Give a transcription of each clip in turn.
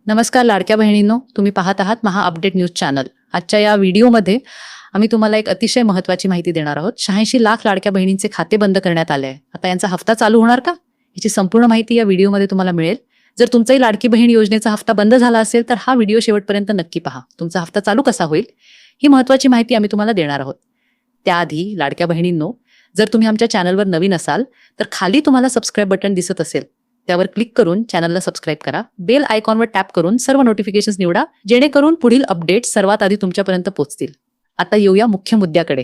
नमस्कार लाडक्या बहिणींनो, तुम्ही पाहत आहात महा अपडेट न्यूज चॅनल. आजच्या या व्हिडिओमध्ये आम्ही तुम्हाला एक अतिशय महत्त्वाची माहिती देणार आहोत. 86 लाख लाडक्या बहिणींचे खाते बंद करण्यात आले आहे. आता यांचा हफ्ता चालू होणार का? याची संपूर्ण माहिती या व्हिडिओमध्ये तुम्हाला मिळेल. जर तुमचाही लाडकी बहीण योजनेचा हफ्ता बंद झाला असेल तर हा व्हिडिओ शेवटपर्यंत नक्की पहा. तुमचा हफ्ता चालू कसा होईल ही महत्त्वाची माहिती आम्ही तुम्हाला देणार आहोत. त्याआधी लाडक्या बहिणींनो, जर तुम्ही आमच्या चॅनलवर नवीन असाल तर खाली तुम्हाला सबस्क्राईब बटन दिसत असेल, त्यावर क्लिक करून चॅनलला सबस्क्राईब करा. बेल आयकॉनवर टॅप करून सर्व नोटिफिकेशन्स निवडा, जेणेकरून पुढील अपडेट सर्वात आधी तुमच्यापर्यंत पोहोचतील. आता येऊया मुख्य मुद्द्याकडे.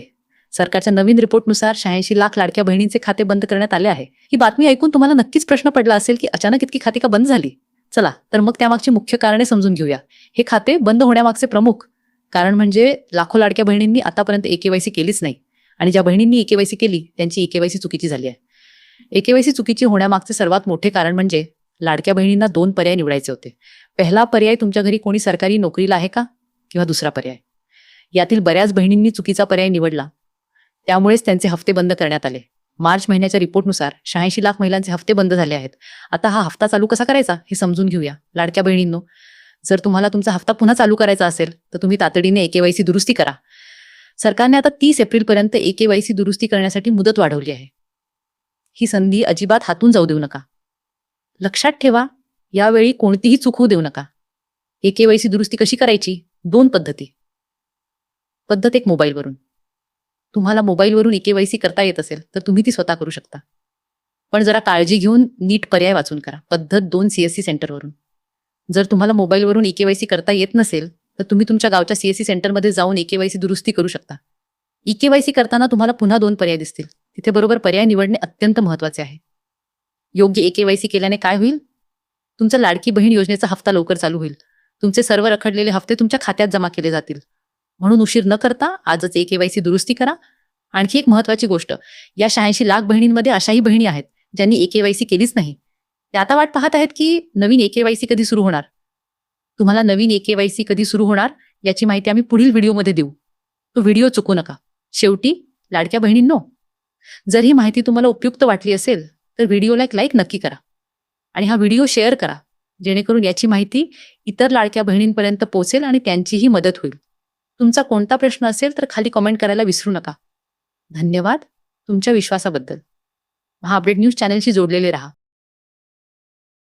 सरकारच्या नवीन रिपोर्टनुसार 86 लाख लाडक्या बहिणींचे खाते बंद करण्यात आले आहे. ही बातमी ऐकून तुम्हाला नक्कीच प्रश्न पडला असेल की अचानक इतकी खाती का बंद झाली. चला तर मग त्यामागची मुख्य कारणे समजून घेऊया. हे खाते बंद होण्यामागचे प्रमुख कारण म्हणजे लाखो लाडक्या बहिणींनी आतापर्यंत EKYC केलीच नाही, आणि ज्या बहिणींनी EKYC केली त्यांची EKYC चुकीची झाली आहे. EKYC चुकीची होण्यामागचे सर्वात मोठे कारण म्हणजे लाडक्या बहिणींना 2 पर्याय निवडायचे होते. पहिला पर्याय, तुमच्या घरी कोणी सरकारी नोकरीला आहे का, किंवा दुसरा पर्याय. यातील बऱ्याच बहिणींनी चुकीचा पर्याय निवडला, त्यामुळेच त्यांचे हफ्ते बंद करण्यात आले. मार्च महिन्याच्या रिपोर्टनुसार 86 लाख महिलांचे हफ्ते बंद झाले आहेत. आता हा हफ्ता चालू कसा करायचा हे समजून घेऊया. लाडक्या बहिणींनो, जर तुम्हाला तुमचा हफ्ता पुन्हा चालू करायचा असेल तर तुम्ही तातडीने EKYC दुरुस्ती करा. सरकारने आता 30 एप्रिलपर्यंत EKYC दुरुस्ती करण्यासाठी मुदत वाढवली आहे. ही संधी अजिबात हातून जाऊ देऊ नका. लक्षात ठेवा, यावेळी कोणतीही चूक होऊ देऊ नका. EKYC दुरुस्ती कशी करायची? 2 पद्धती. पद्धत 1, मोबाईलवरून. तुम्हाला मोबाईलवरून EKYC करता येत असेल तर तुम्ही ती स्वतः करू शकता, पण जरा काळजी घेऊन नीट पर्याय वाचून करा. पद्धत 2, CSC सेंटरवरून. जर तुम्हाला मोबाईलवरून EKYC करता येत नसेल तर तुम्ही तुमच्या गावच्या CSC सेंटरमध्ये जाऊन EKYC दुरुस्ती करू शकता. EKYC करताना तुम्हाला पुन्हा 2 पर्याय दिसतील. तिथे बरोबर पर्याय निवडणे अत्यंत महत्त्वाचे आहे. योग्य EKYC केल्याने काय होईल? तुमचा लाडकी बहीण योजनेचा हफ्ता लवकर चालू होईल. तुमचे सर्व रखडलेले हफ्ते तुमच्या खात्यात जमा केले जातील. म्हणून उशीर न करता आजच EKYC दुरुस्ती करा. आणखी एक महत्त्वाची गोष्ट, या 86 लाख बहिणींमध्ये अशाही बहिणी आहेत ज्यांनी EKYC केलीच नाही. त्या आता वाट पाहत आहेत की नवीन EKYC कधी सुरू होणार. तुम्हाला नवीन EKYC कधी सुरू होणार याची माहिती आम्ही पुढील व्हिडिओमध्ये देऊ. तो व्हिडिओ चुकू नका. शेवटी लाडक्या बहिणींनो, जर ही माहिती तुम्हाला उपयुक्त वाटली असेल तर व्हिडिओला एक लाईक नक्की करा आणि हा व्हिडिओ शेअर करा, जेणेकरून याची माहिती इतर लाडक्या बहिणींपर्यंत पोहोचेल आणि त्यांचीही मदत होईल. तुमचा कोणता प्रश्न असेल तर खाली कमेंट करायला विसरू नका. धन्यवाद तुमच्या विश्वासाबद्दल. हा अपडेट न्यूज चॅनलशी जोडलेले राहा.